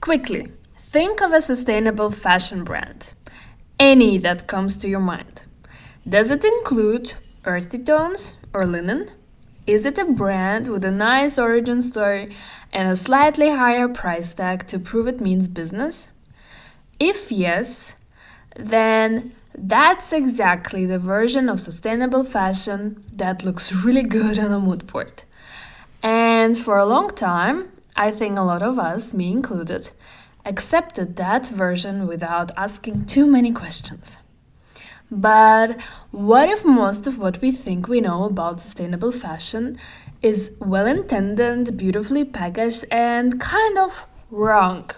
Quickly, think of a sustainable fashion brand. Any that comes to your mind. Does it include earthy tones or linen? Is it a brand with a nice origin story and a slightly higher price tag to prove it means business? If yes, then that's exactly the version of sustainable fashion that looks really good on a mood board. And for a long time, I think a lot of us, me included, accepted that version without asking too many questions. But what if most of what we think we know about sustainable fashion is well intended, beautifully packaged, and kind of wrong?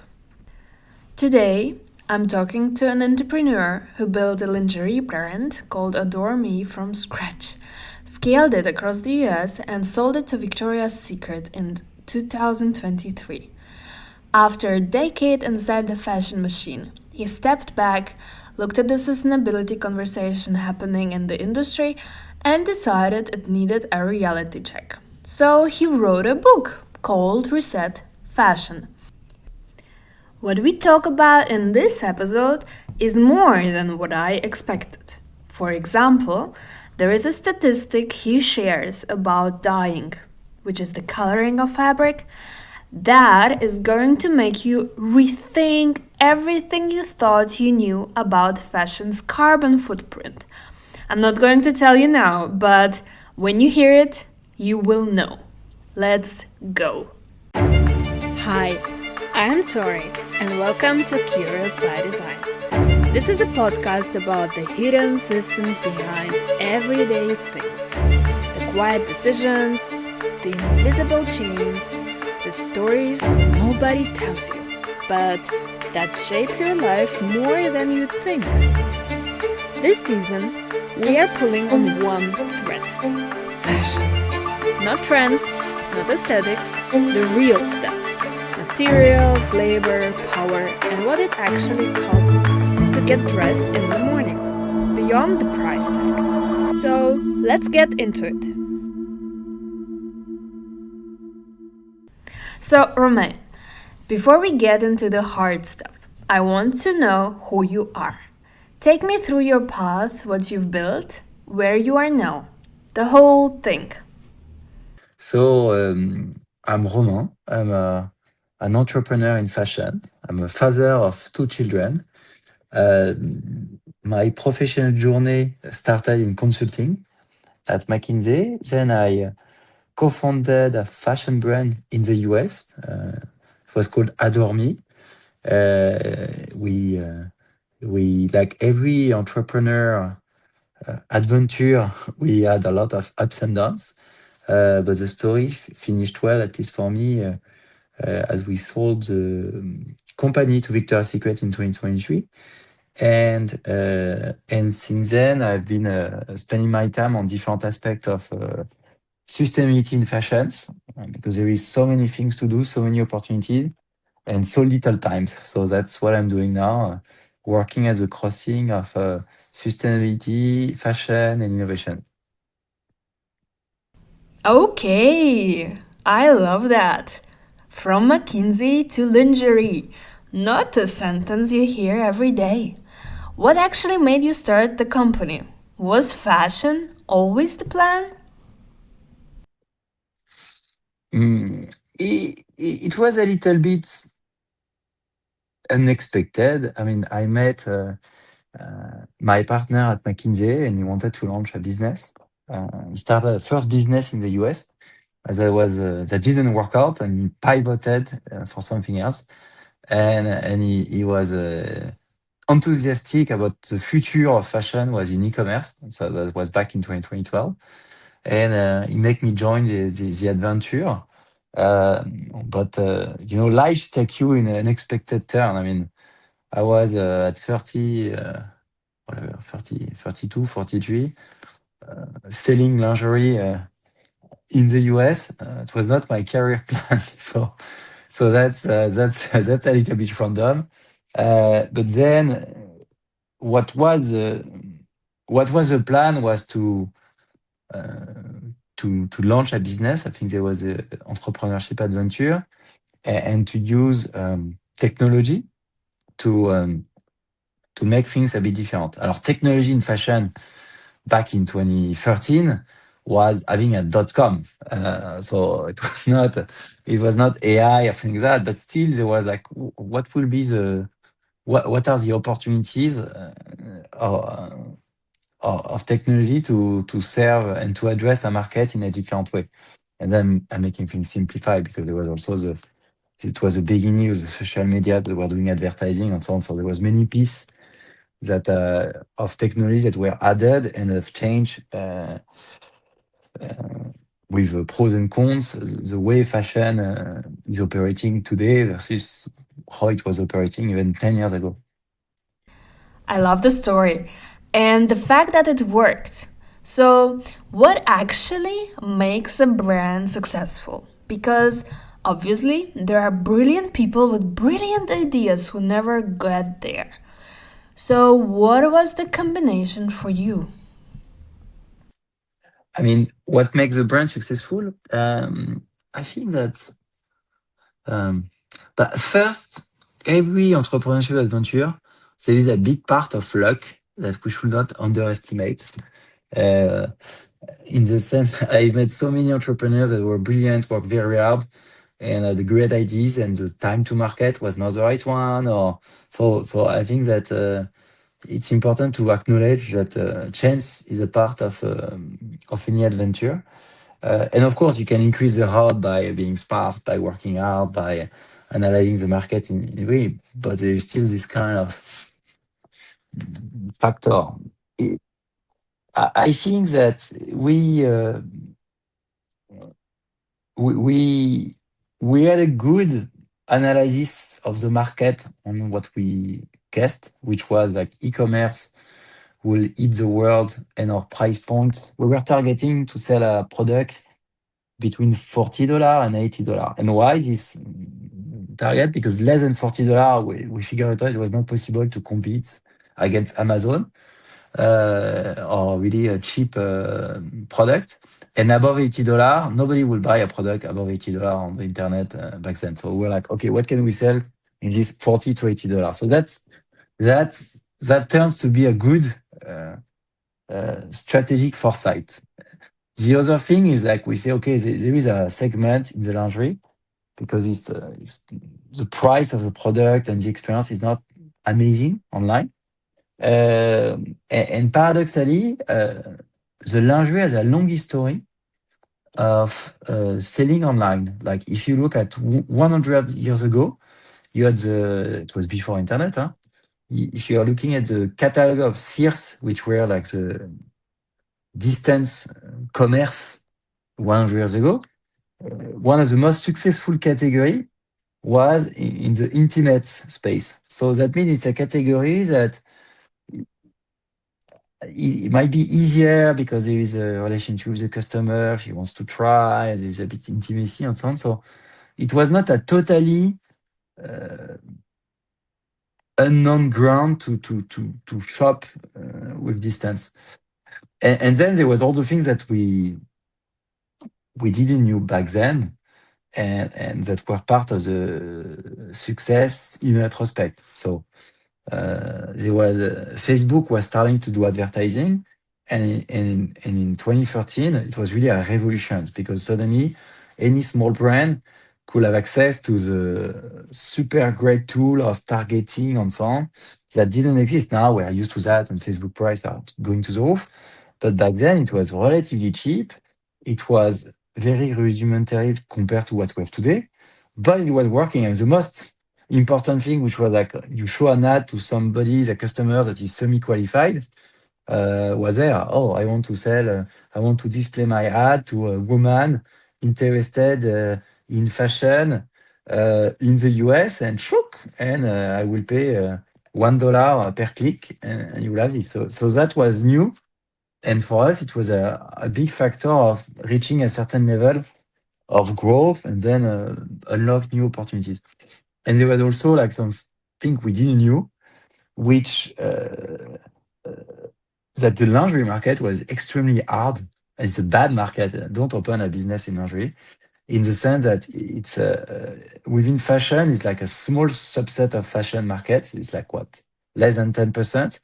Today, I'm talking to an entrepreneur who built a lingerie brand called Adore Me from scratch, scaled it across the US, and sold it to Victoria's Secret in 2023. After a decade inside the fashion machine, he stepped back, looked at the sustainability conversation happening in the industry, and decided it needed a reality check. So he wrote a book called Reset Fashion. What we talk about in this episode is more than what I expected. For example, there is a statistic he shares about dyeing, which is the coloring of fabric, that is going to make you rethink everything you thought you knew about fashion's carbon footprint. I'm not going to tell you now, but when you hear it, you will know. Let's go. Hi, I am Tori, and welcome to Curious by Design. This is a podcast about the hidden systems behind everyday things, the quiet decisions, the invisible chains, the stories nobody tells you, but that shape your life more than you think. This season, we are pulling on one thread: fashion. Not trends, not aesthetics, the real stuff. Materials, labor, power, and what it actually costs to get dressed in the morning, beyond the price tag. So, let's get into it. So, Romain, before we get into the hard stuff, I want to know who you are. Take me through your path, what you've built, where you are now, the whole thing. I'm Romain. An entrepreneur in fashion. I'm a father of two children. Uh, my professional journey started in consulting at McKinsey. Then I co-founded a fashion brand in the US. It was called Adore Me. Uh, we like every entrepreneur adventure. We had a lot of ups and downs, but the story finished well, at least for me. As we sold the company to Victoria's Secret in 2023. And since then, I've been spending my time on different aspects of sustainability in fashions, because there is so many things to do, so many opportunities, and so little time. So that's what I'm doing now, working at the crossing of sustainability, fashion, and innovation. Okay, I love that. From McKinsey to lingerie, not a sentence you hear every day. What actually made you start the company? Was fashion always the plan? It was a little bit unexpected. I mean, I met my partner at McKinsey, and he wanted to launch a business. He started a first business in the US. As I was, that didn't work out, and he pivoted for something else. And he was enthusiastic about the future of fashion was in e-commerce. So that was back in 2012, and he made me join the adventure. But life takes you in an unexpected turn. I mean, I was at 30. Whatever, 30, 32, 43, selling lingerie in the US. It was not my career plan, so that's a little bit random. But then, what was uh, what was the plan was to launch a business. I think there was a entrepreneurship adventure, and to use technology to um, to make things a bit different. Alors, technology in fashion back in 2013 was having a .com. So it was not AI or things like that, but still there was like, what will be what are the opportunities of, of technology to serve and to address a market in a different way. And then I'm making things simplified because there was also it was the beginning of the social media that were doing advertising and so on. So there was many pieces that of technology that were added and have changed with pros and cons, the way fashion is operating today versus how it was operating even 10 years ago. I love the story and the fact that it worked. So, what actually makes a brand successful? Because obviously, there are brilliant people with brilliant ideas who never get there. So, what was the combination for you? I mean, what makes the brand successful? I think that but first, every entrepreneurial adventure, there is a big part of luck that we should not underestimate. Uh, in the sense, I met so many entrepreneurs that were brilliant, worked very hard, and had great ideas, and the time to market was not the right one. Or so I think that it's important to acknowledge that chance is a part of any adventure. And of course, you can increase the hard by being smart, by working hard, by analyzing the market in a way, but there's still this kind of factor. I I think that we we we had a good analysis of the market on what we guessed, which was like e-commerce will eat the world and our price point. We were targeting to sell a product between $40 and $80. And why this target? Because less than $40, we figured out it was not possible to compete against Amazon or really a cheap product. And above $80, nobody will buy a product above $80 on the internet back then. So we're like, okay, what can we sell in this $40 to $80? So that turns to be a good strategic foresight. The other thing is like we say, okay, there is a segment in the lingerie because it's the price of the product and the experience is not amazing online. And paradoxically, the lingerie has a long history of selling online. Like if you look at 100 years ago, you had it was before internet, huh? If you are looking at the catalog of Sears, which were like the distance commerce 100 years ago, one of the most successful category was in the intimate space. So that means it's a category that it might be easier because there is a relationship with the customer. She wants to try. There's a bit intimacy and so on. So it was not a totally uh, unknown ground to shop with distance. And then there was all the things that we didn't knew back then, and that were part of the success in retrospect. So there was Facebook was starting to do advertising, and in 2013 it was really a revolution because suddenly any small brand could have access to the super great tool of targeting and so on that didn't exist. Now we're used to that, and Facebook price are going to the roof. But back then it was relatively cheap. It was very rudimentary compared to what we have today, but it was working. And the most important thing, which was like you show an ad to somebody, the customer that is semi-qualified, was there. Oh, I want to sell, I want to display my ad to a woman interested in fashion in the US, and shook, and I will pay $1 per click, and you will have this. So that was new. And for us, it was a big factor of reaching a certain level of growth and then unlock new opportunities. And there was also like something we didn't knew, which that the lingerie market was extremely hard. It's a bad market. Don't open a business in lingerie. in the sense that it's within fashion, it's like a small subset of fashion market. It's like what, less than 10%.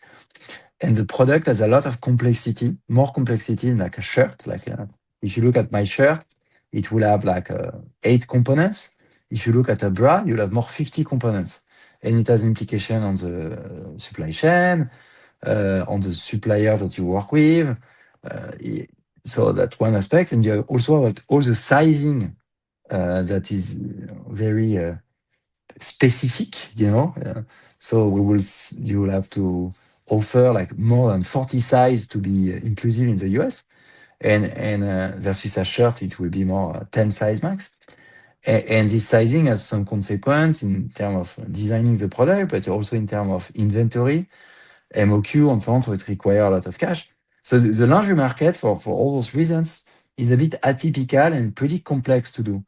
And the product has a lot of complexity, more complexity in like a shirt. Like if you look at my shirt, it will have like 8 components. If you look at a bra, you'll have more 50 components. And it has implication on the supply chain, on the suppliers that you work with. So that's one aspect. And you also have all the sizing that is very specific, you know. So you will have to offer like more than 40 size to be inclusive in the US, and versus a shirt, it will be more 10 size max. And this sizing has some consequence in terms of designing the product, but also in terms of inventory, MOQ, and so on. So it requires a lot of cash. So the lingerie market, for all those reasons, is a bit atypical and pretty complex to do.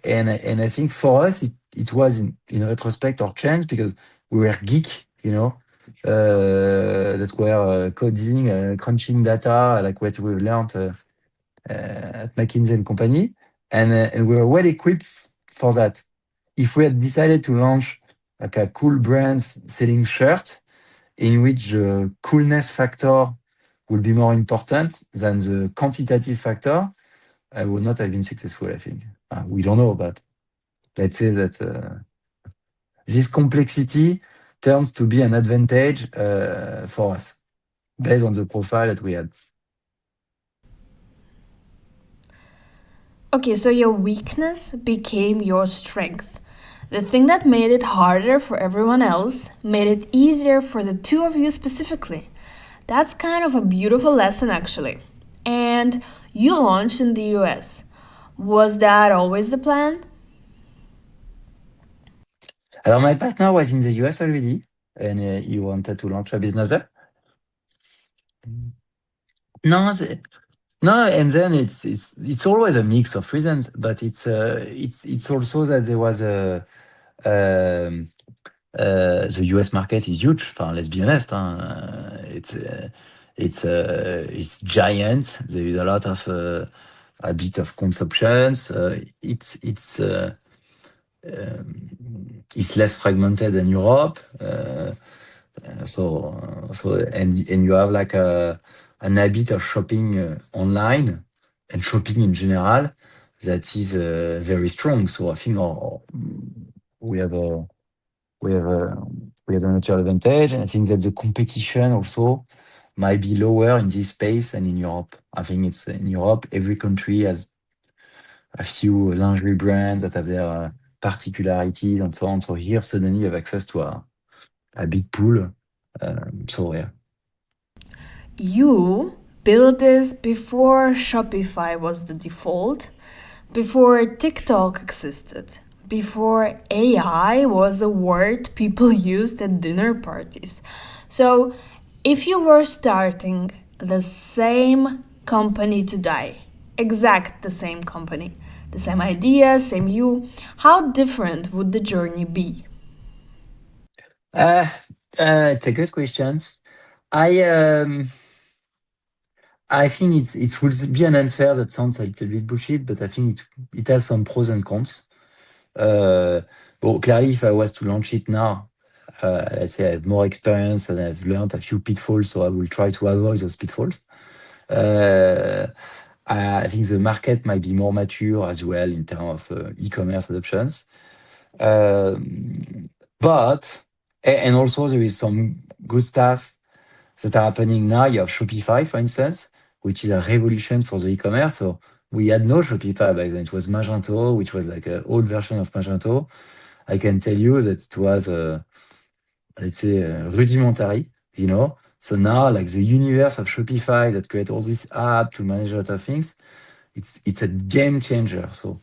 And I think for us, it was in retrospect our chance because we were geek, you know, that were coding, crunching data, like what we learned at McKinsey and company, and we were well equipped for that. If we had decided to launch like a cool brand selling shirt in which the coolness factor would be more important than the quantitative factor, I would not have been successful, I think. We don't know, but let's say that this complexity turns to be an advantage for us based on the profile that we had. Okay, so your weakness became your strength. The thing that made it harder for everyone else made it easier for the two of you specifically. That's kind of a beautiful lesson, actually. And you launched in the US. Was that always the plan? Alors, my partner was in the US already, and he wanted to launch a business there. No, no, and then it's always a mix of reasons, but it's also that there was the US market is huge. Enfin, let's be honest, it's giant. There is a lot of a bit of consumptions. It's less fragmented than Europe. And you have like an habit of shopping online and shopping in general that is very strong. So I think we have a we have a we have a natural advantage, and I think that the competition also might be lower in this space than in Europe. I think it's in Europe, every country has a few lingerie brands that have their particularities and so on. So here, suddenly you have access to a big pool. So yeah. You built this before Shopify was the default, before TikTok existed, before AI was a word people used at dinner parties. So, if you were starting the same company today, exact the same company, the same idea, same you, how different would the journey be? It's a good question. I I think it will be an answer that sounds a little bit bullshit, but I think it has some pros and cons. Well, clearly, if I was to launch it now, let's say I have more experience and I've learned a few pitfalls, so I will try to avoid those pitfalls. Uh, I think the market might be more mature as well in terms of e-commerce adoptions. But and also there is some good stuff that are happening now. You have Shopify, for instance, which is a revolution for the e-commerce. So we had no Shopify back then. It was Magento, which was like an old version of Magento. I can tell you that it was, let's say, rudimentary, you know. So now, like the universe of Shopify that create all these apps to manage a lot of things, it's a game changer. So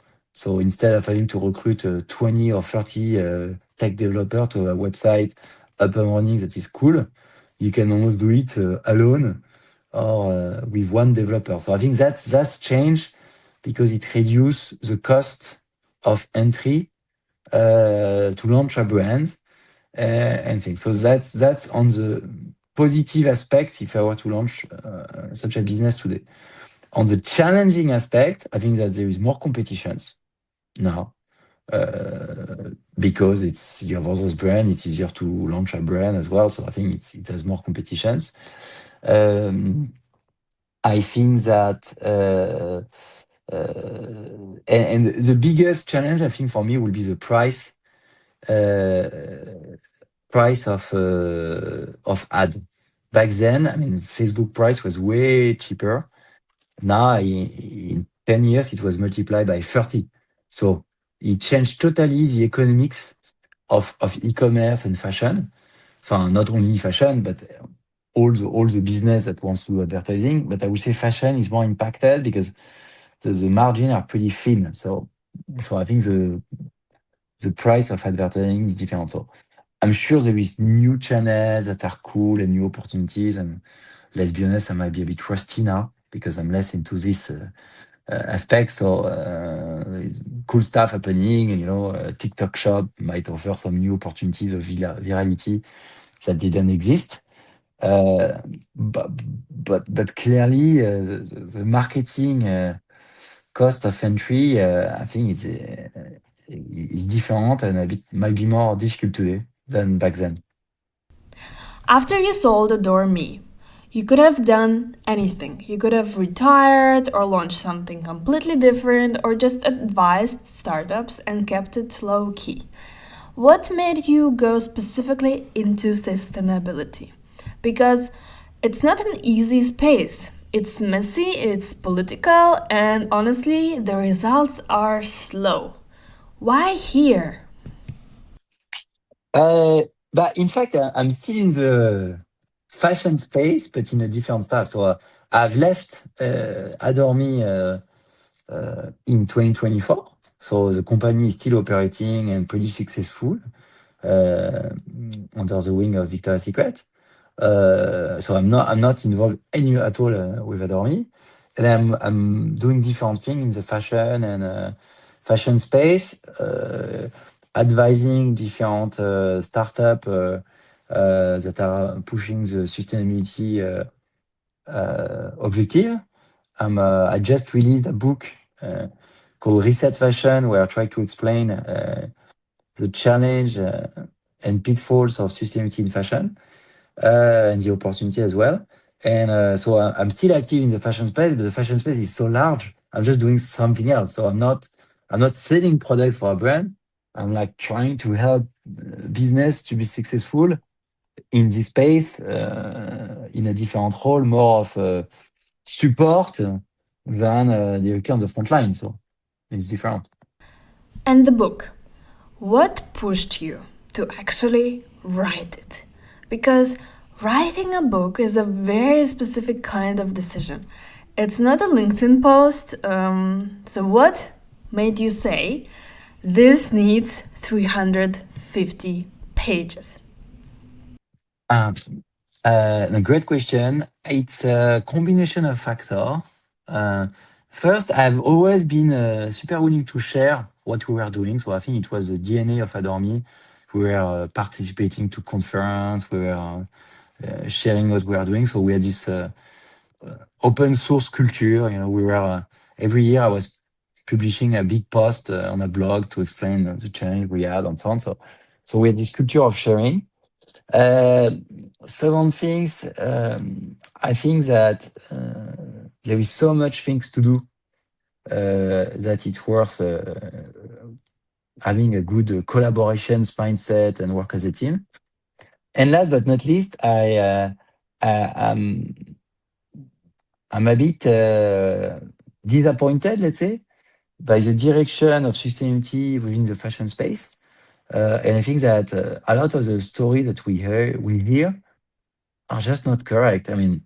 instead of having to recruit 20 or 30 tech developer to a website up and running that is cool, you can almost do it alone or with one developer. So I think that's changed because it reduces the cost of entry to launch a brand and things. So that's on the positive aspect if I were to launch such a business today. On the challenging aspect, I think that there is more competitions now because you have others brand, it's easier to launch a brand as well. So I think it has more competitions. Um, I think that and the biggest challenge I think for me will be the uh, price of ad. Back then, I mean, Facebook price was way cheaper. Now, in 10 years, it was multiplied by 30. So it changed totally the economics of e-commerce and fashion. Not only fashion, but all the business that wants to do advertising. But I would say fashion is more impacted because the margin are pretty thin. So I think the price of advertising is different. So I'm sure there is new channels that are cool and new opportunities. And let's be honest, I might be a bit rusty now because I'm less into this aspect. So it's cool stuff happening. And, TikTok Shop might offer some new opportunities of virality that didn't exist. Uh, but, but clearly, the marketing cost of entry, I think is different and a bit might be more difficult today than back then. After you sold Adore Me, you could have done anything. You could have retired or launched something completely different or just advised startups and kept it low key. What made you go specifically into sustainability? Because it's not an easy space. It's messy, it's political, and honestly, the results are slow. Why here? Uh, but in fact, I'm still in the fashion space, but in a different stuff. So I've left Adore Me in 2024. So the company is still operating and pretty successful uh, under the wing of Victoria's Secret. So I'm not involved any at all with Adore Me, and I'm doing different things in the fashion and fashion space, advising different startup that are pushing the sustainability objective. I just released a book called Reset Fashion, where I try to explain the challenge and pitfalls of sustainability in fashion and the opportunity as well. And so I'm still active in the fashion space, but the fashion space is so large. I'm just doing something else. So I'm not selling product for a brand. I'm like trying to help business to be successful in this space in a different role, more of support than directly on the front line. So it's different. And the book. What pushed you to actually write it? Because writing a book is a very specific kind of decision. It's not a LinkedIn post. So, what made you say this needs 350 pages? Uh, a great question. It's a combination of factors. Uh, First, I've always been super willing to share what we were doing. So I think it was the DNA of Adore Me. We were participating to conference. We were sharing what we are doing. So we had this open source culture. We were every year I was publishing a big post on a blog to explain the challenge we had and so on. So we had this culture of sharing. Uh, Second things, I think that there is so much things to do that it's worth having a good collaboration mindset and work as a team. And last but not least, I'm a bit disappointed, let's say, by the direction of sustainability within the fashion space. And I think that a lot of the story that we hear are just not correct. I mean,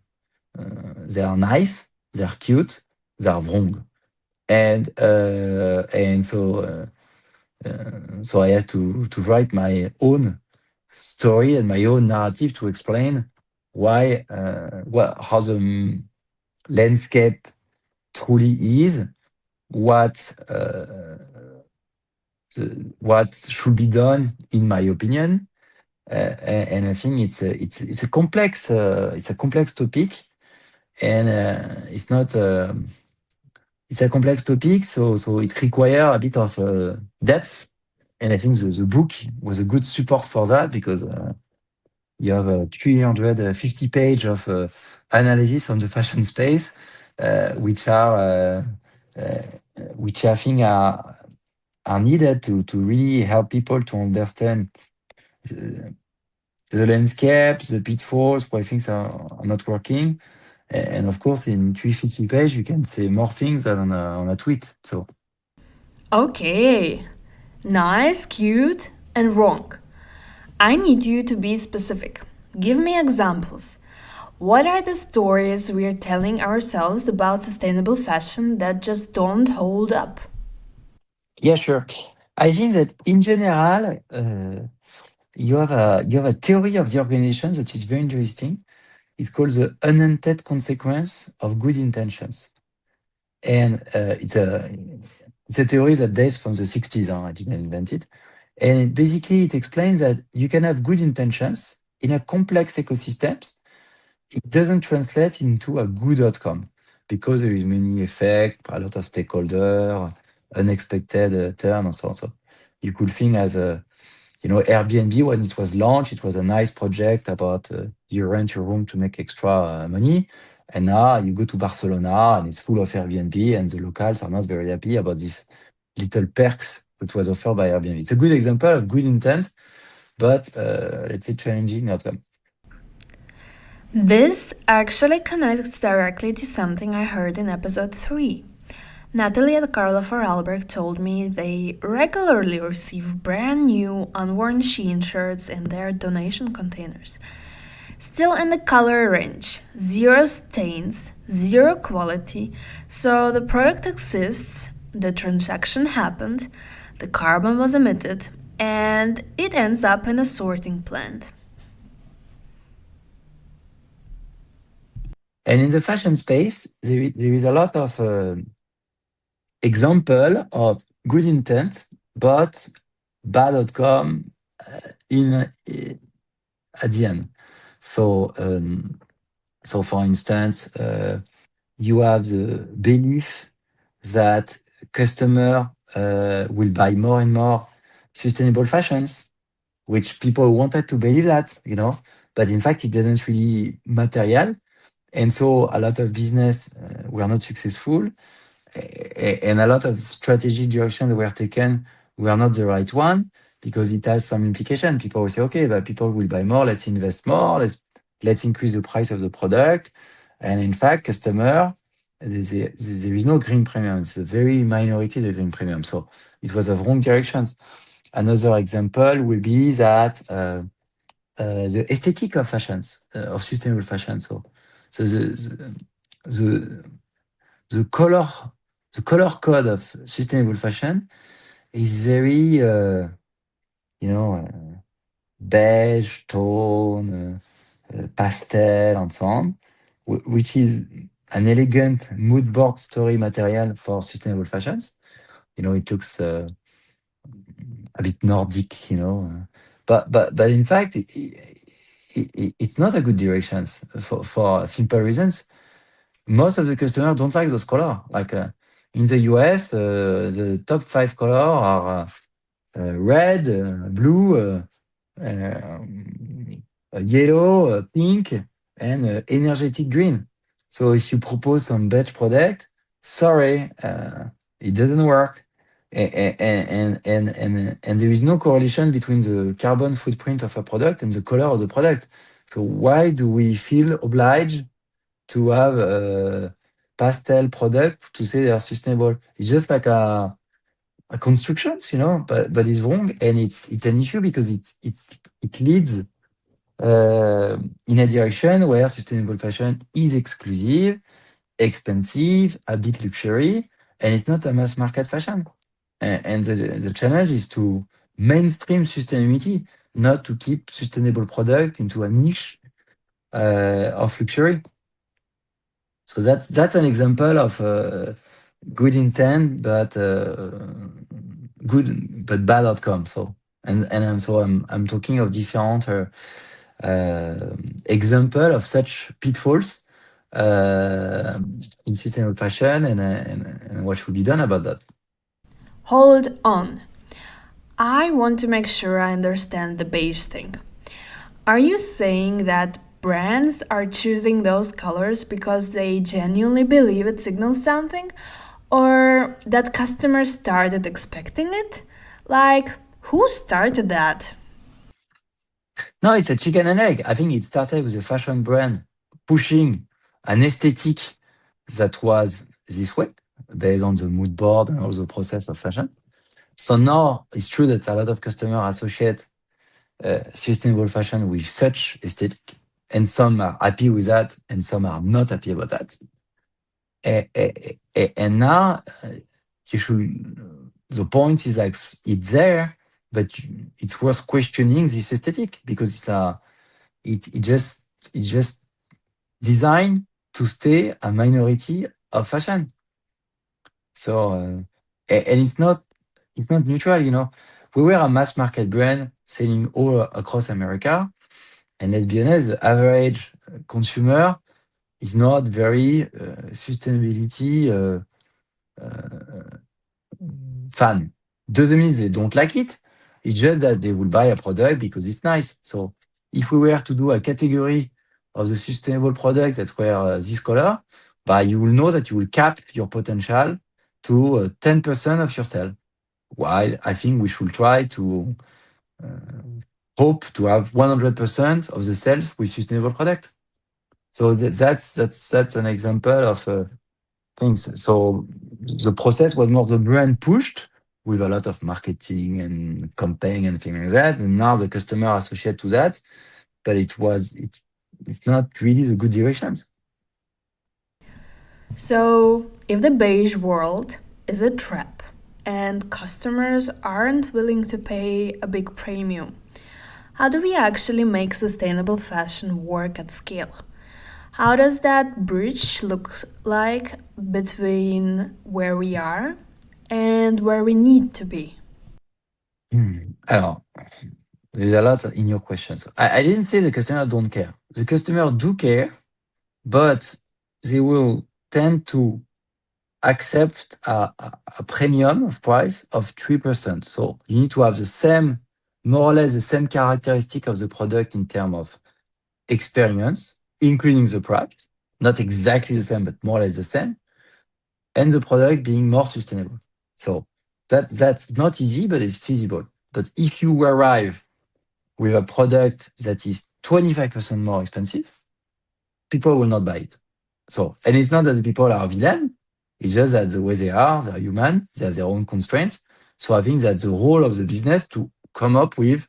they are nice, they are cute, they are wrong, and so I had to write my own story and my own narrative to explain why, how the landscape truly is, what what should be done, in my opinion. And I think it's a complex topic, and it's not. it's a complex topic, so it requires a bit of depth. And I think the book was a good support for that because you have 350 pages of analysis on the fashion space, which uh, which I think are needed to really help people to understand the, the landscape, the pitfalls, why things are not working. And of course, in 350 pages, you can say more things than on a tweet. So Okay. Nice, cute, and wrong. I need you to be specific. Give me examples. What are the stories we're telling ourselves about sustainable fashion that just don't hold up? yeah, sure. I think that in general, you have a theory of the organization that is very interesting. It's called the unintended consequence of good intentions, and it's a theory that dates from the 60s. I didn't invent it, and basically it explains that you can have good intentions in a complex ecosystems. It doesn't translate into a good outcome because there is many effect, a lot of stakeholder, unexpected turn, and so on. So you could think as a Airbnb, when it was launched, it was a nice project about you rent your room to make extra money. And now you go to Barcelona and it's full of Airbnb, and the locals are not very happy about these little perks that was offered by Airbnb. It's a good example of good intent, but let's say challenging outcome. This actually connects directly to something I heard in episode 3. Natalie and Carla Vorarlberg told me they regularly receive brand new unworn Shein shirts in their donation containers. Still in the color range, zero stains, zero quality, so the product exists, the transaction happened, the carbon was emitted, and it ends up in a sorting plant. And in the fashion space, there is a lot of example of good intent, but bad outcome in at the end. So, for instance, you have the belief that customer will buy more and more sustainable fashions, which people wanted to believe that, but in fact, it doesn't really material. And so a lot of business were not successful, and a lot of strategic direction that were taken were not the right one because it has some implication. People will say, okay, but people will buy more, let's invest more, let's increase the price of the product. And in fact, customer, there is no green premium. It's a very minority the green premium. So it was a wrong directions. Another example will be that the aesthetic of fashions, of sustainable fashion. So the the color the color code of sustainable fashion is very you know uh, beige tone, pastel, and so on, which is an elegant mood board story material for sustainable fashions. It looks a bit Nordic, but in fact, it's not a good direction for simple reasons. Most of the customers don't like those color. Like in the US, the top 5 color are red, blue, yellow, pink, and energetic green. So if you propose some beige product, sorry, it doesn't work. And there is no correlation between the carbon footprint of a product and the color of the product. So why do we feel obliged to have a pastel product to say they are sustainable? It's just like a constructions, but it's wrong, and it's an issue because it leads in a direction where sustainable fashion is exclusive, expensive, a bit luxury, and it's not a mass market fashion. And the challenge is to mainstream sustainability, not to keep sustainable product into a niche of luxury. So that's an example of good intent, but good but bad outcome. So I'm talking of different example of such pitfalls uh, in sustainable fashion, and what should be done about that. Hold on. I want to make sure I understand the beige thing. Are you saying that brands are choosing those colors because they genuinely believe it signals something? Or that customers started expecting it? Like, who started that? No, it's a chicken and egg. I think it started with a fashion brand pushing an aesthetic that was this way, based on the mood board and all the process of fashion. So now it's true that a lot of customers associate sustainable fashion with such aesthetic, and some are happy with that, and some are not happy about that. And now you should. The point is like it's there, but it's worth questioning this aesthetic because it's just designed to stay a minority of fashion. So and it's not neutral. We were a mass market brand selling all across America, and let's be honest, the average consumer is not very sustainability fan. Doesn't mean they don't like it. It's just that they will buy a product because it's nice. So if we were to do a category of the sustainable products that were this color, you will know that you will cap your potential to 10% of your sale. While I think we should try to uh, hope to have 100% of the sales with sustainable product. So that's an example of things. So the process was more the brand pushed with a lot of marketing and campaign and things like that. And now the customer associate to that, but it's not really the good directions. So, if the beige world is a trap and customers aren't willing to pay a big premium, how do we actually make sustainable fashion work at scale? How does that bridge look like between where we are and where we need to be? Alors, there's a lot in your questions. I didn't say the customer don't care. The customer do care, but they will tend to accept a premium of price of 3%. So you need to have the same, more or less the same characteristic of the product in terms of experience, including the price, not exactly the same, but more or less the same, and the product being more sustainable. So that's not easy, but it's feasible. But if you arrive with a product that is 25% more expensive, people will not buy it. So, and it's not that the people are villain, it's just that the way they are human, they have their own constraints. So I think that's the role of the business to come up with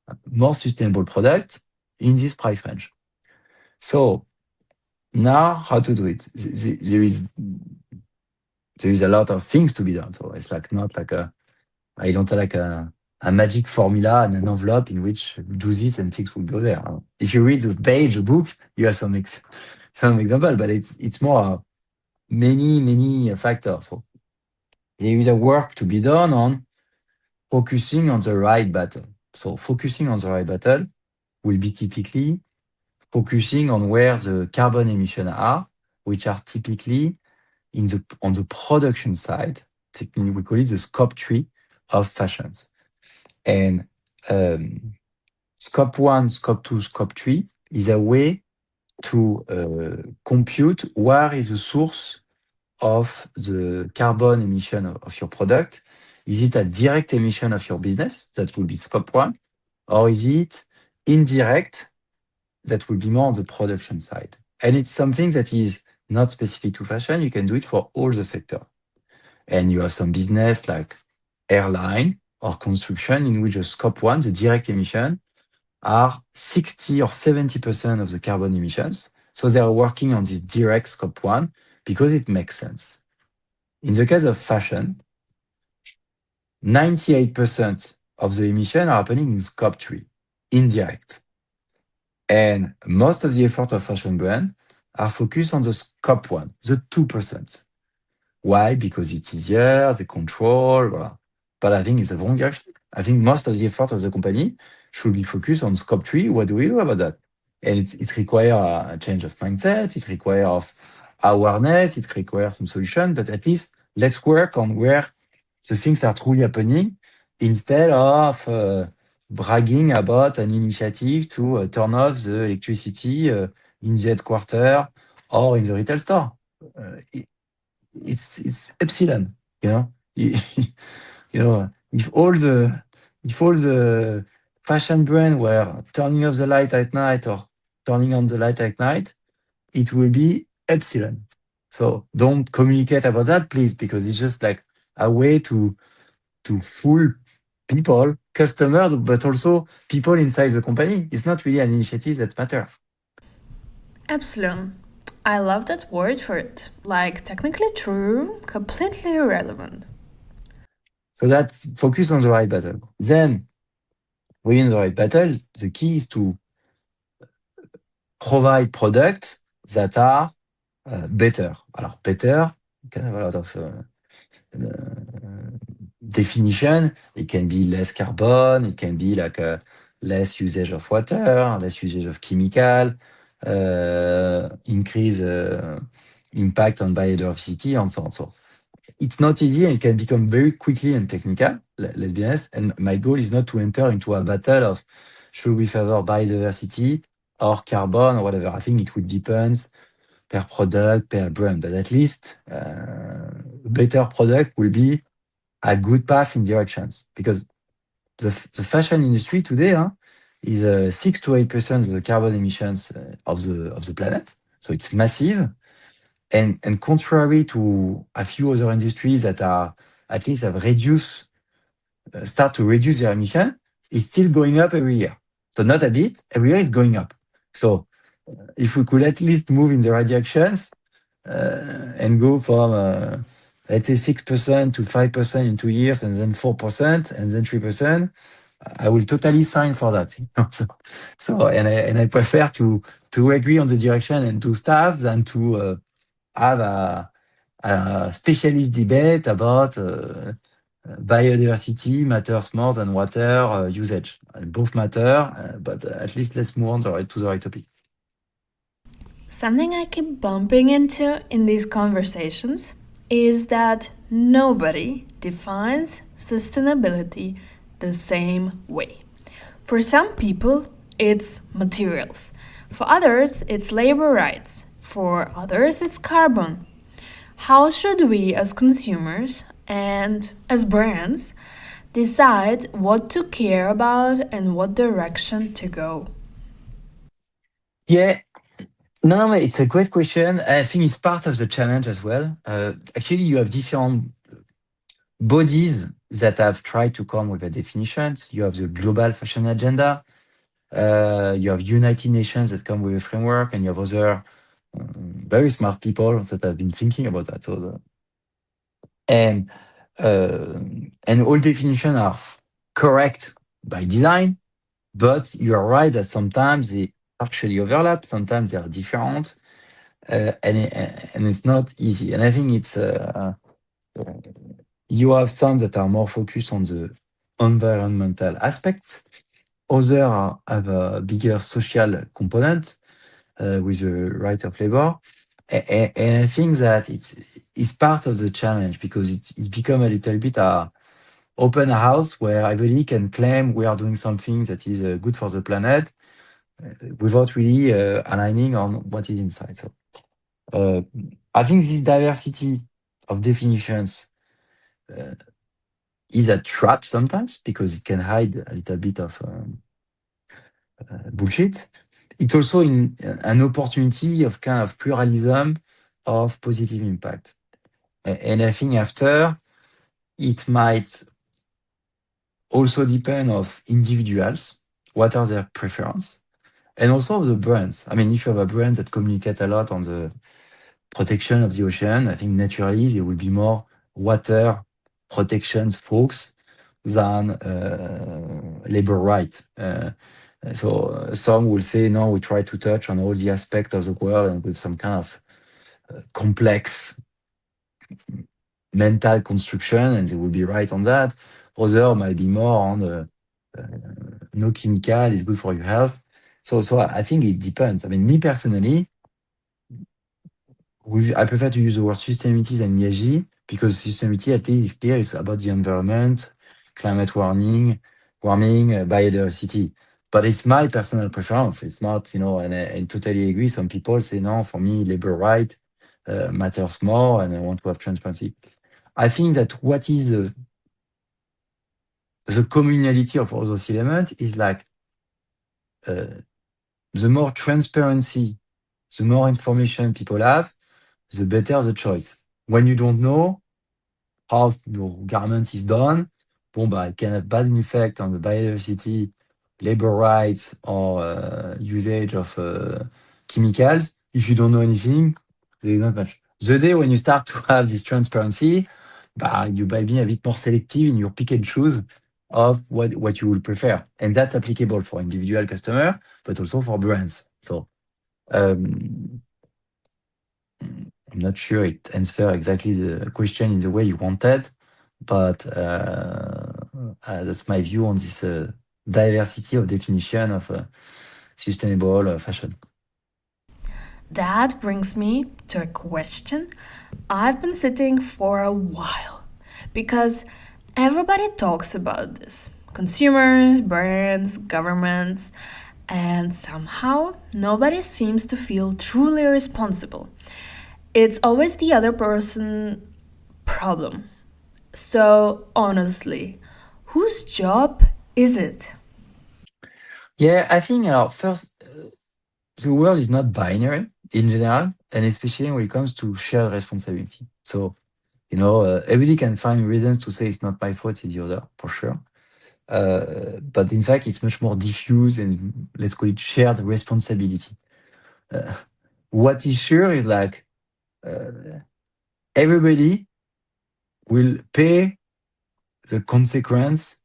a more sustainable product in this price range. So now how to do it? There is a lot of things to be done. So it's like not like I don't like a magic formula and an envelope in which do this and things will go there. If you read the page, the book, you have some example, but it's more many factors. So there is a work to be done on focusing on the right battle. So focusing on the right battle will be typically focusing on where the carbon emissions are, which are typically on the production side. Technically, we call it the scope 3 of fashions. And scope 1, scope 2, scope 3 is a way to compute where is the source of the carbon emission of your product. Is it a direct emission of your business? That will be scope 1. Or is it indirect? That will be more on the production side. And it's something that is not specific to fashion. You can do it for all the sector. And you have some business like airline or construction in which the scope 1, the direct emission, are 60 or 70% of the carbon emissions. So they are working on this direct scope 1 because it makes sense. In the case of fashion, 98% of the emission are happening in scope 3, indirect. And most of the effort of fashion brand are focused on the scope 1, the 2%. Why? Because it's easier, they control, blah. But I think it's the wrong direction. I think most of the effort of the company should be focused on scope 3. What do we do about that? And it requires a change of mindset, it requires of awareness, it requires some solution, but at least let's work on where the things are truly happening instead of bragging about an initiative to turn off the electricity in the headquarters or in the retail store. It's epsilon, you know. You know, if all the fashion brand were turning off the light at night or turning on the light at night, it will be epsilon. So don't communicate about that, please, because it's just like a way to fool people, customers, but also people inside the company. It's not really an initiative that matters. Epsilon. I love that word for it. Like, technically true, completely irrelevant. So that's focus on the right battle. Then within the right battle, the key is to provide products that are better. Alors better, you can have a lot of definition. It can be less carbon, it can be like less usage of water, less usage of chemical, increase impact on biodiversity and so on. So it's not easy and it can become very quickly and technical, let's be honest. And my goal is not to enter into a battle of should we favor biodiversity or carbon or whatever. I think it would depend per product, per brand, but at least better product will be a good path in directions because the fashion industry today is 6 to 8% of the carbon emissions of the planet. So it's massive. And contrary to a few other industries that are at least have reduced, start to reduce their emission, it's still going up every year. So not a bit, every year is going up. So if we could at least move in the right directions and go from let's say 6% to 5% in 2 years, and then 4%, and then 3%, I will totally sign for that. So and I prefer to agree on the direction and to staff than to have a specialist debate about biodiversity matters more than water usage. Both matter, but at least let's move on to the right topic. Something I keep bumping into in these conversations is that nobody defines sustainability the same way. For some people, it's materials. For others, it's labor rights. For others, it's carbon. How should we, as consumers and as brands, decide what to care about and what direction to go? Yeah, no, it's a great question. I think it's part of the challenge as well. Actually, you have different bodies that have tried to come with a definition. You have the Global Fashion Agenda. You have United Nations that come with a framework, and you have other very smart people that have been thinking about that. And all definitions are correct by design, but you are right that sometimes they actually overlap, sometimes they are different, and it's not easy. And I think it's you have some that are more focused on the environmental aspect. Others have a bigger social component with the right of labor. And I think that it's part of the challenge because it's become a little bit a open house where everybody can claim we are doing something that is good for the planet without really aligning on what is inside. So I think this diversity of definitions is a trap sometimes because it can hide a little bit of bullshit. It's also an opportunity of kind of pluralism of positive impact. And I think after, it might also depend of individuals, what are their preference, and also of the brands. I mean, if you have a brand that communicate a lot on the protection of the ocean, I think naturally there will be more water protections folks than labor right. So some will say, no, we try to touch on all the aspects of the world and with some kind of complex mental construction, and they will be right on that. Other might be more on no chemical is good for your health. So I think it depends. I mean, me personally, I prefer to use the word sustainability than ESG because sustainability at least is clear. It's about the environment, climate warming, biodiversity. But it's my personal preference. It's not, and I totally agree. Some people say, no, for me, labor right matters more and I want to have transparency. I think that what is the communality of all those elements is like uh, the more transparency, the more information people have, the better the choice. When you don't know how your garment is done, bon, bah, it can have bad effect on the biodiversity, labor rights, or usage of chemicals. If you don't know anything, there's not much. The day when you start to have this transparency, bah, you might be a bit more selective in your pick and choose of what you will prefer. And that's applicable for individual customer, but also for brands. So um, I'm not sure it answers exactly the question in the way you wanted, but that's my view on this diversity of definition of sustainable fashion. That brings me to a question I've been sitting for a while because everybody talks about this consumers, brands, governments, and somehow nobody seems to feel truly responsible. It's always the other person problem. So, honestly, whose job is it? Yeah, I think first, the world is not binary in general, and especially when it comes to shared responsibility. So, everybody can find reasons to say it's not my fault, it's the other, for sure. But in fact, it's much more diffuse and let's call it shared responsibility. Uh, what is sure is like uh, everybody will pay the consequence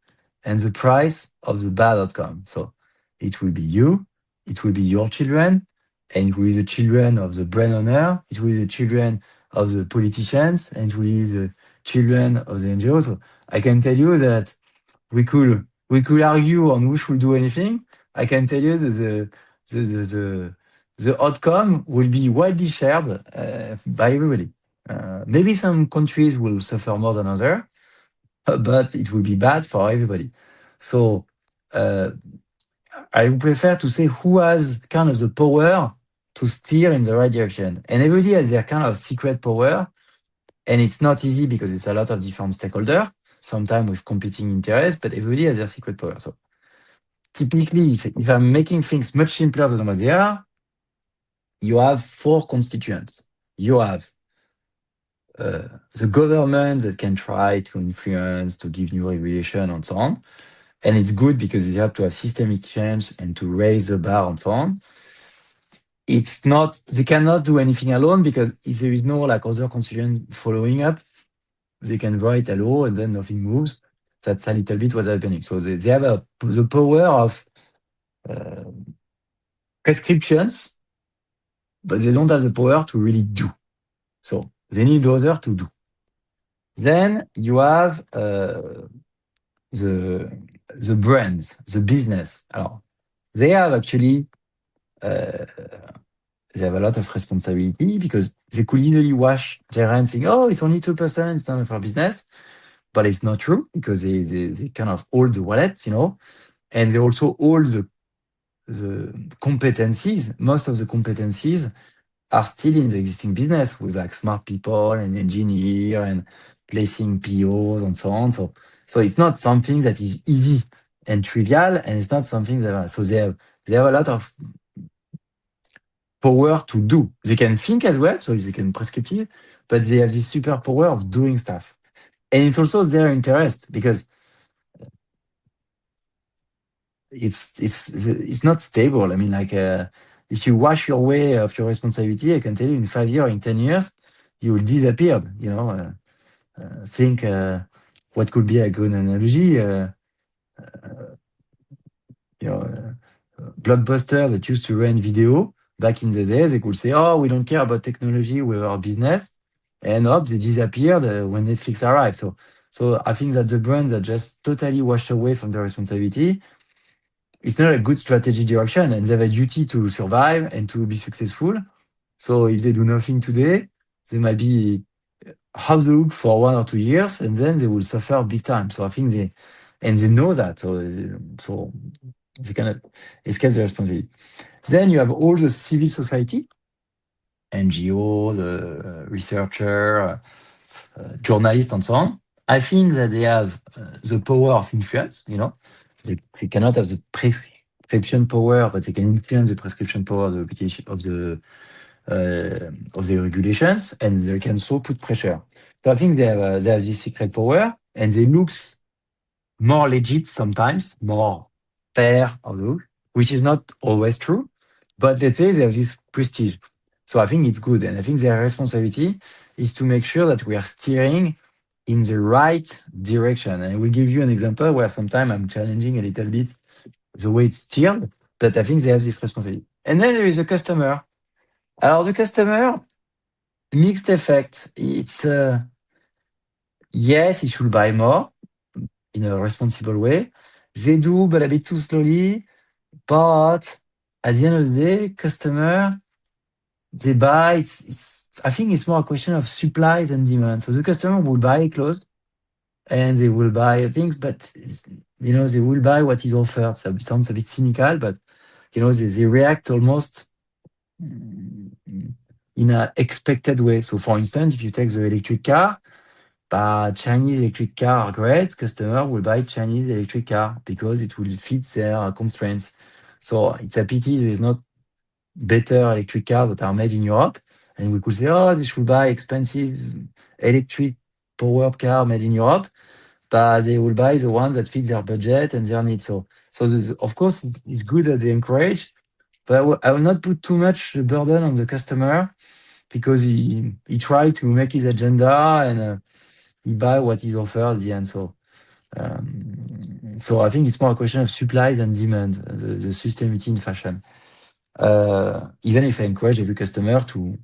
and the price of the bad outcome. So it will be you, it will be your children, and it will be the children of the brand owner, it will be the children of the politicians, and it will be the children of the NGOs. So I can tell you that we could argue on who should do anything. I can tell you that the outcome will be widely shared by everybody. Maybe some countries will suffer more than others, but it will be bad for everybody. So uh, I would prefer to say who has kind of the power to steer in the right direction. And everybody has their kind of secret power, and it's not easy because it's a lot of different stakeholders, sometimes with competing interests, but everybody has their secret power. So typically, if I'm making things much simpler than what they are, you have four constituents. You have the government that can try to influence, to give new regulation, and so on. And it's good because they have to have systemic change and to raise the bar and so on. It's not, they cannot do anything alone because if there is no like other constituent following up, they can write a law and then nothing moves. That's a little bit what's happening. So they have the power of uh, prescriptions, but they don't have the power to really do. So they need others to do. Then you have the the brands, the business. Alors, they have actually uh, they have a lot of responsibility because they could easily wash their hands saying, oh, it's only 2%, it's none of our business. But it's not true because they kind of hold the wallet, and they also hold the competencies. Most of the competencies are still in the existing business with like smart people and engineer and placing POs and so on. So it's not something that is easy and trivial, and it's not something that so they have a lot of power to do. They can think as well, so they can prescriptive, but they have this super power of doing stuff. And it's also their interest because it's not stable. I mean, like if you wash your way of your responsibility, I can tell you in 5 years, in 10 years, you will disappear. Think what could be a good analogy. Blockbusters that used to run video back in the days, they could say, "Oh, we don't care about technology with our business," and up they disappeared when Netflix arrived. So I think that the brands that just totally washed away from their responsibility, it's not a good strategy direction, and they have a duty to survive and to be successful. So if they do nothing today, they might be off the hook for 1 or 2 years, and then they will suffer big time. So I think they know that, so they cannot escape the responsibility. Then you have all the civil society, NGOs, researcher, journalists, and so on. I think that they have the power of influence. They cannot have the prescription power, but they can influence the prescription power of the application of the regulations, and they can so put pressure. So I think they have this secret power, and they looks more legit sometimes, more fair of the look, which is not always true. But let's say they have this prestige. So I think it's good, and I think their responsibility is to make sure that we are steering in the right direction. And I will give you an example where sometimes I'm challenging a little bit the way it's steered, but I think they have this responsibility. And then there is the customer. Alors, the customer, mixed effect. It's yes, he should buy more in a responsible way. They do, but a bit too slowly. But at the end of the day, customer, they buy. I think it's more a question of supplies and demand. So the customer will buy clothes and they will buy things, but they will buy what is offered. So it sounds a bit cynical, but they react almost in an expected way. So for instance, if you take the electric car, Chinese electric car are great. Customer will buy Chinese electric car because it will fit their constraints. So it's a pity there is not better electric cars that are made in Europe. And we could say, oh, they should buy expensive electric powered car made in Europe, but they will buy the ones that fit their budget and their needs. So of course, it's good that they encourage, but I will not put too much burden on the customer because he tried to make his agenda and he buy what is offered at the end. So I think it's more a question of supplies and demand, the sustainability in fashion. Even if I encourage every customer to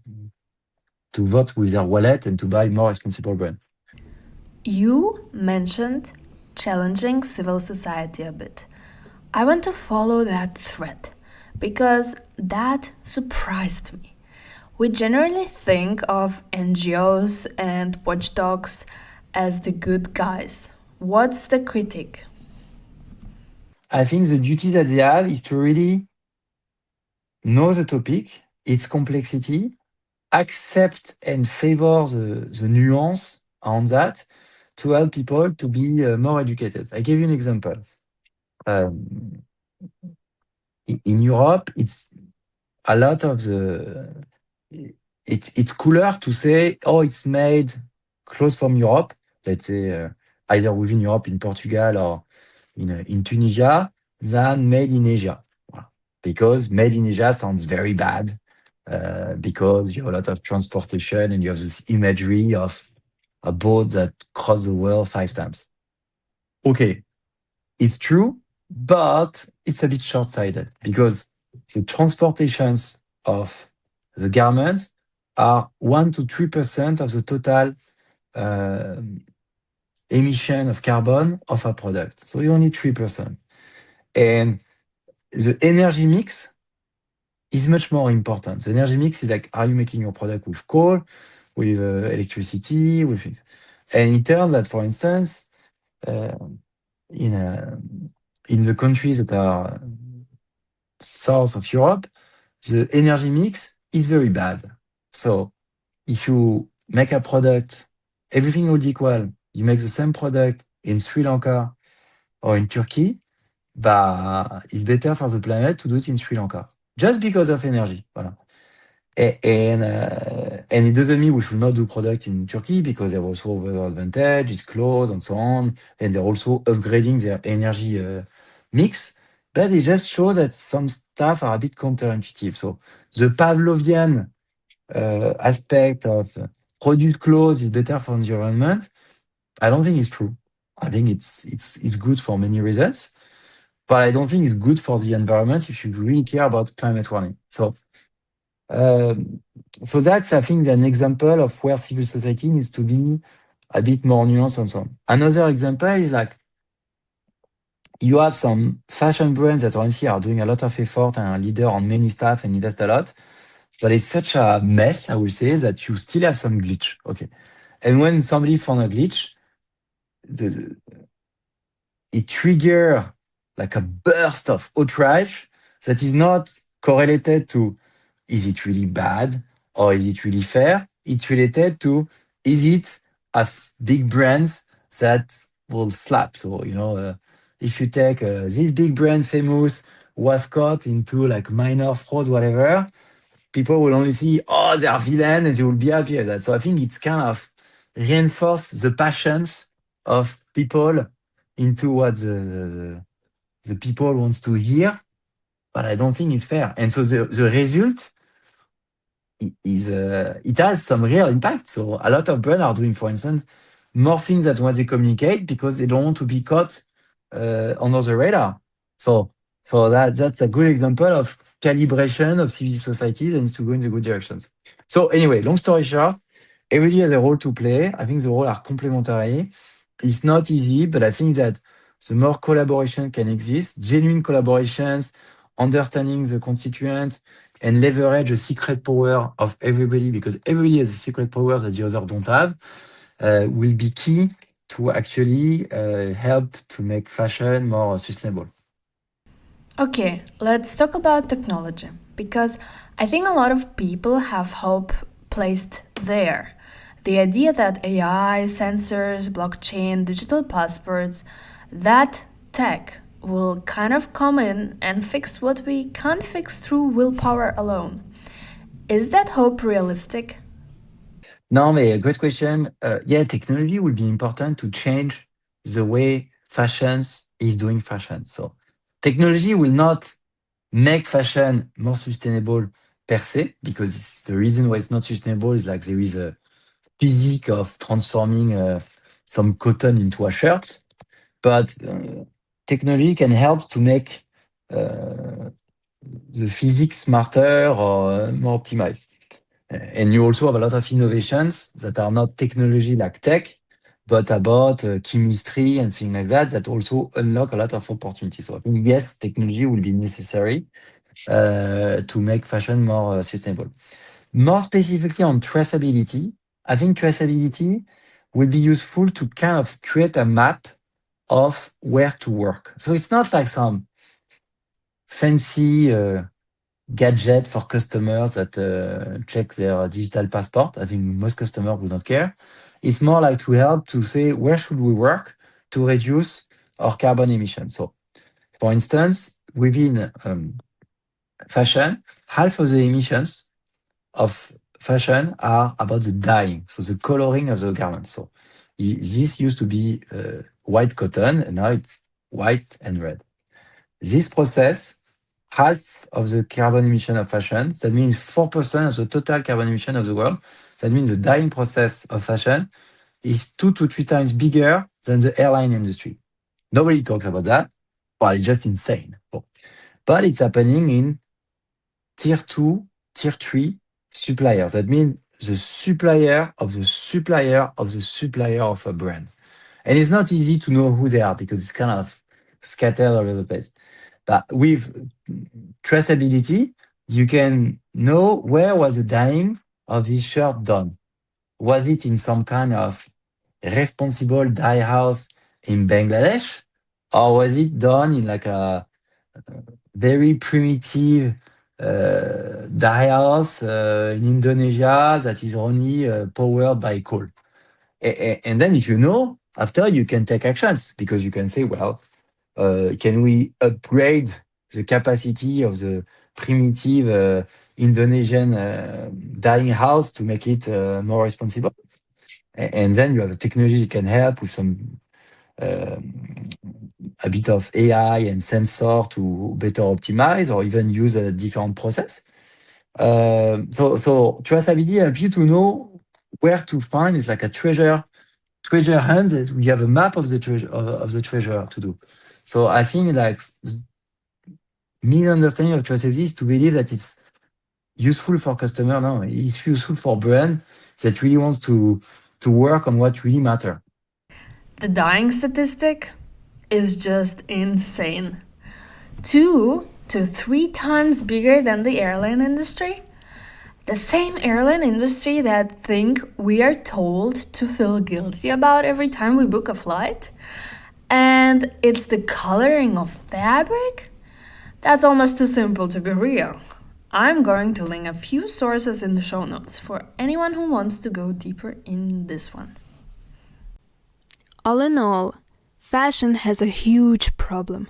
vote with their wallet and to buy more responsible brand. You mentioned challenging civil society a bit. I want to follow that thread because that surprised me. We generally think of NGOs and watchdogs as the good guys. What's the critique? I think the duty that they have is to really know the topic, its complexity, accept and favor the nuance on that to help people to be more educated. I give you an example. In Europe, it's a lot of it's cooler to say, oh, it's made close from Europe, let's say either within Europe, in Portugal or in Tunisia, than made in Asia. Because made in Asia sounds very bad, because you have a lot of transportation and you have this imagery of a boat that crossed the world 5 times. Okay, it's true, but it's a bit short-sighted because the transportations of the garments are 1 to 3% of the total uh, emission of carbon of a product. So only 3%. And the energy mix is much more important. The energy mix is like, are you making your product with coal, with electricity, with things? And it turns that, for instance, uh, in the countries that are south of Europe, the energy mix is very bad. So if you make a product, everything will equal, you make the same product in Sri Lanka or in Turkey, it's better for the planet to do it in Sri Lanka, just because of energy. Voilà. And it doesn't mean we should not do product in Turkey because they have also other advantage, it's close and so on, and they're also upgrading their energy mix. But it just shows that some stuff are a bit counterintuitive. So the Pavlovian aspect of produce clothes is better for the environment, I don't think it's true. I think it's good for many reasons, but I don't think it's good for the environment if you really care about climate warming. So that's, I think, an example of where civil society needs to be a bit more nuanced and so on. Another example is like You have some fashion brands that honestly are doing a lot of effort and are leader on many stuff and invest a lot. But it's such a mess, I would say, that you still have some glitch. Okay. And when somebody found a glitch, the, it trigger like a burst of outrage that is not correlated to is it really bad or is it really fair? It's related to is it big brands that will slap. So, if you take this big brand famous was caught into like minor fraud, whatever, people will only see, oh, they are villain and they will be happy at that. So I think it's kind of reinforce the passions of people into what the people wants to hear, but I don't think it's fair. And so the result is it has some real impact. So a lot of brands are doing, for instance, more things than what they communicate because they don't want to be caught under the radar. So that's a good example of calibration of civil society that needs to go in the good directions. So anyway, long story short, everybody has a role to play. I think the roles are complementary. It's not easy, but I think that the more collaboration can exist, genuine collaborations, understanding the constituents, and leverage the secret power of everybody, because everybody has a secret power that the other don't have, will be key to actually help to make fashion more sustainable. Okay, let's talk about technology because I think a lot of people have hope placed there. The idea that AI, sensors, blockchain, digital passports, that tech will kind of come in and fix what we can't fix through willpower alone. Is that hope realistic? No, mais great question. Yeah, technology will be important to change the way fashions is doing fashion. So technology will not make fashion more sustainable per se, because the reason why it's not sustainable is like there is a physique of transforming some cotton into a shirt. But technology can help to make uh, the physics smarter or more optimized. And you also have a lot of innovations that are not technology like tech, but about chemistry and things like that, that also unlock a lot of opportunities. So I think, yes, technology will be necessary to make fashion more sustainable. More specifically on traceability, I think traceability will be useful to kind of create a map of where to work. So it's not like some fancy gadget for customers that check their digital passport. I think most customers would not care. It's more like to help to say where should we work to reduce our carbon emissions. So, for instance, within fashion, half of the emissions of fashion are about the dyeing, so the coloring of the garments. So this used to be white cotton, and now it's white and red. This process, half of the carbon emission of fashion, that means 4% of the total carbon emission of the world. That means the dyeing process of fashion is 2 to 3 times bigger than the airline industry. Nobody talks about that. Well, it's just insane. But it's happening in tier 2, tier 3 suppliers. That means the supplier of the supplier of the supplier of a brand. And it's not easy to know who they are because it's kind of scattered all over the place. But with traceability, you can know where was the dyeing of this shirt done. Was it in some kind of responsible dye house in Bangladesh? Or was it done in like a very primitive dye house in Indonesia that is only powered by coal? And then if you know, after you can take actions because you can say, well, can we upgrade the capacity of the primitive Indonesian dyeing house to make it more responsible? And then you have a technology that can help with some um, a bit of AI and sensor to better optimize or even use a different process. So traceability helps you to know where to find. It's like a treasure hunt. We have a map of the treasure to do. So I think like misunderstanding of traceability is to believe that it's useful for customer. No, it's useful for brand that really wants to work on what really matter. The dying statistic? is just insane. 2 to 3 times bigger than the airline industry? The same airline industry that think we are told to feel guilty about every time we book a flight? And it's the coloring of fabric? That's almost too simple to be real. I'm going to link a few sources in the show notes for anyone who wants to go deeper in this one. All in all, fashion has a huge problem.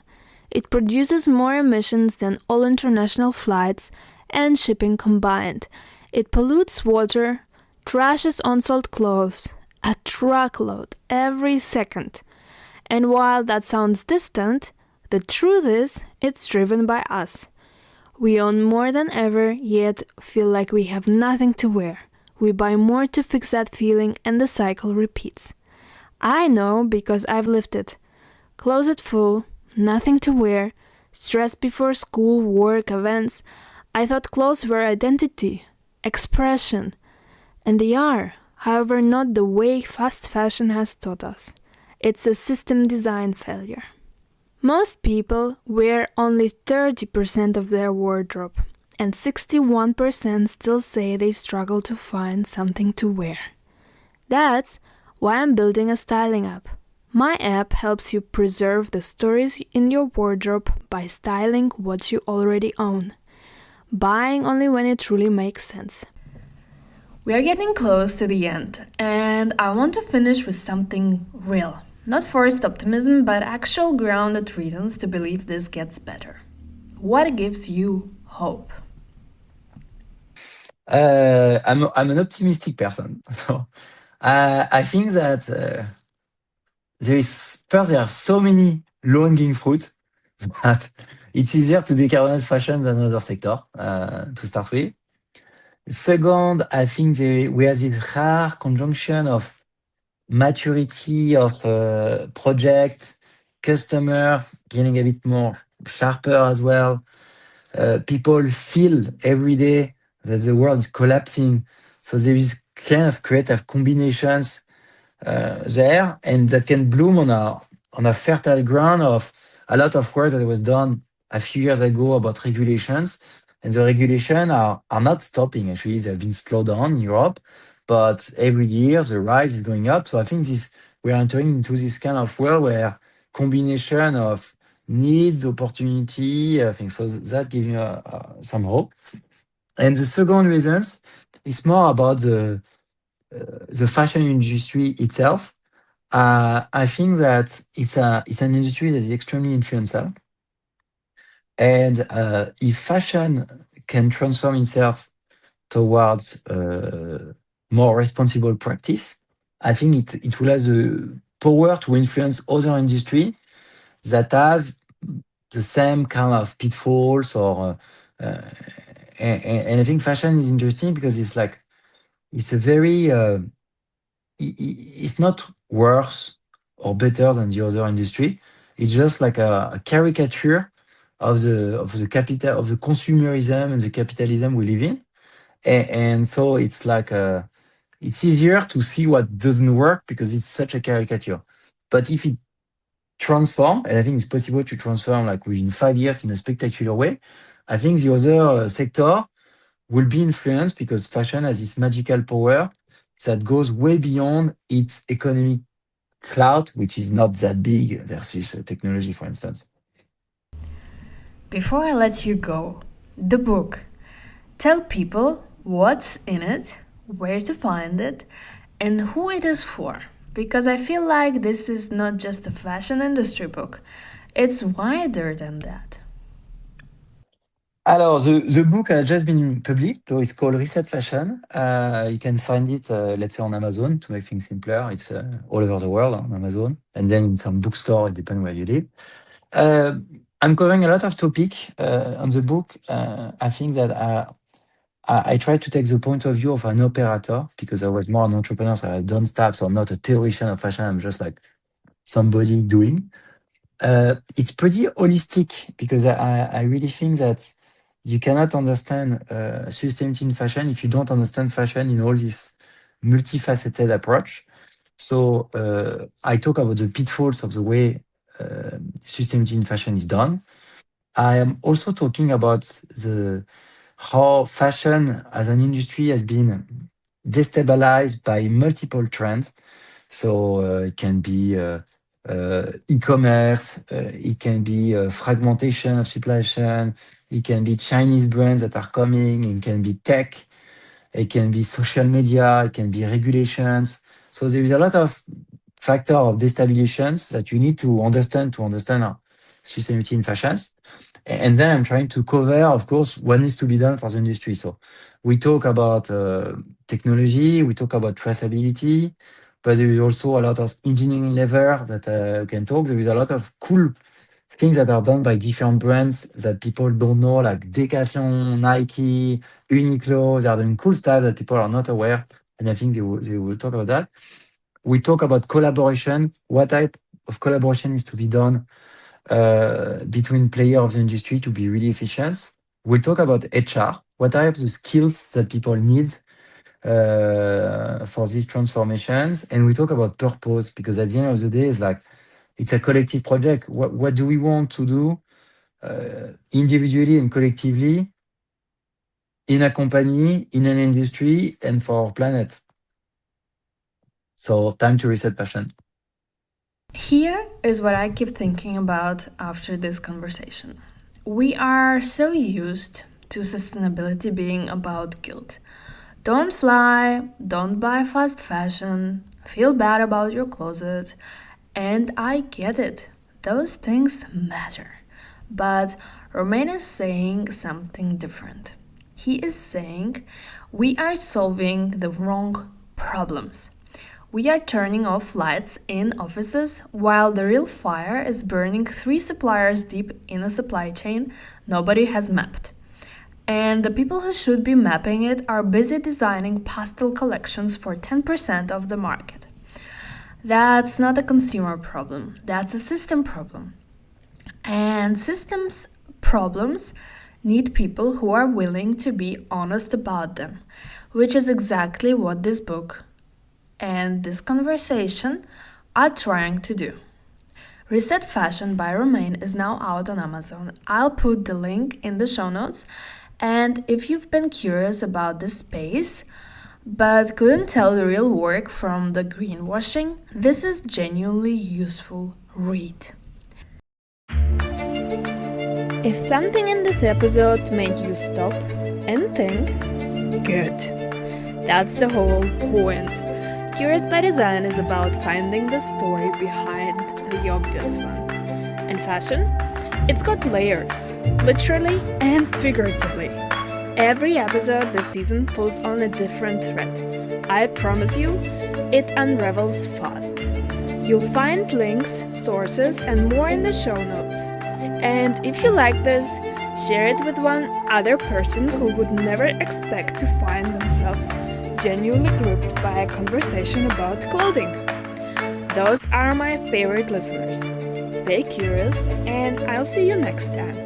It produces more emissions than all international flights and shipping combined. It pollutes water, trashes unsold clothes, a truckload every second. And while that sounds distant, the truth is it's driven by us. We own more than ever, yet feel like we have nothing to wear. We buy more to fix that feeling, and the cycle repeats. I know because I've lived it. Closet full, nothing to wear, stress before school, work, events. I thought clothes were identity, expression. And they are, however, not the way fast fashion has taught us. It's a system design failure. Most people wear only 30% of their wardrobe, and 61% still say they struggle to find something to wear. That's why I'm building a styling app. My app helps you preserve the stories in your wardrobe by styling what you already own, buying only when it truly makes sense. We are getting close to the end, and I want to finish with something real. Not forced optimism, but actual grounded reasons to believe this gets better. What gives you hope? I'm an optimistic person. So I think that there are so many low-hanging fruit that it's easier to decarbonize fashion than other sector to start with. Second, I think we have this rare conjunction of maturity of project, customer getting a bit more sharper as well. People feel every day that the world is collapsing. So there is kind of creative combinations there, and that can bloom on a fertile ground of a lot of work that was done a few years ago about regulations. And the regulation are not stopping. Actually, they've been slowed down in Europe, but every year the rise is going up. So I think we're entering into this kind of world where combination of needs, opportunity, I think so that gives me some hope. And the second reason is more about the fashion industry itself. I think that it's an industry that is extremely influential. And if fashion can transform itself towards more responsible practice, I think it will have the power to influence other industry that have the same kind of pitfalls and I think fashion is interesting because it's a very it's not worse or better than the other industry. It's just like a caricature of the capital of the consumerism and the capitalism we live in. And so it's like it's easier to see what doesn't work because it's such a caricature. But if it transform, and I think it's possible to transform like within 5 years in a spectacular way, I think the other sector will be influenced because fashion has this magical power that goes way beyond its economic clout, which is not that big versus technology, for instance. Before I let you go, the book. Tell people what's in it, where to find it, and who it is for. Because I feel like this is not just a fashion industry book, it's wider than that. Alors, the book has just been published, so it's called Reset Fashion. You can find it, let's say, on Amazon to make things simpler. It's all over the world on Amazon, and then in some bookstore, it depends where you live. Uh, I'm covering a lot of topic on the book. I think that I try to take the point of view of an operator because I was more an entrepreneur, so I've done stuff, so I'm not a theoretician of fashion. I'm just like somebody doing. It's pretty holistic because I really think that you cannot understand sustainability in fashion if you don't understand fashion in all this multifaceted approach. So I talk about the pitfalls of the way sustainability in fashion is done. I am also talking about how fashion as an industry has been destabilized by multiple trends. So it can be e-commerce, it can be fragmentation of supply chain, it can be Chinese brands that are coming, it can be tech, it can be social media, it can be regulations. So there is a lot of factor of destabilizations that you need to understand sustainability in fashions. And then I'm trying to cover, of course, what needs to be done for the industry. So we talk about technology, we talk about traceability, but there is also a lot of engineering level that we can talk. There is a lot of cool things that are done by different brands that people don't know, like Decathlon, Nike, Uniqlo. They are doing cool stuff that people are not aware, and I think they will talk about that. We talk about collaboration. What type of collaboration is to be done between players of the industry to be really efficient? We'll talk about HR. What are the skills that people need for these transformations? And we talk about purpose, because at the end of the day, it's a collective project. What do we want to do individually and collectively in a company, in an industry, and for our planet? So time to reset passion. Here is what I keep thinking about after this conversation. We are so used to sustainability being about guilt. Don't fly, don't buy fast fashion, feel bad about your closet, and I get it. Those things matter. But Romain is saying something different. He is saying we are solving the wrong problems. We are turning off lights in offices while the real fire is burning 3 suppliers deep in a supply chain nobody has mapped. And the people who should be mapping it are busy designing pastel collections for 10% of the market. That's not a consumer problem, that's a system problem. And systems problems need people who are willing to be honest about them, which is exactly what this book and this conversation are trying to do. Reset Fashion by Romain is now out on Amazon. I'll put the link in the show notes. And if you've been curious about this space but couldn't tell the real work from the greenwashing, this is genuinely useful read. If something in this episode made you stop and think, good. That's the whole point. Curious by Design is about finding the story behind the obvious one. And fashion? It's got layers, literally and figuratively. Every episode this season pulls on a different thread. I promise you, it unravels fast. You'll find links, sources, and more in the show notes. And if you like this, share it with one other person who would never expect to find themselves genuinely gripped by a conversation about clothing. Those are my favorite listeners. Stay curious, and I'll see you next time.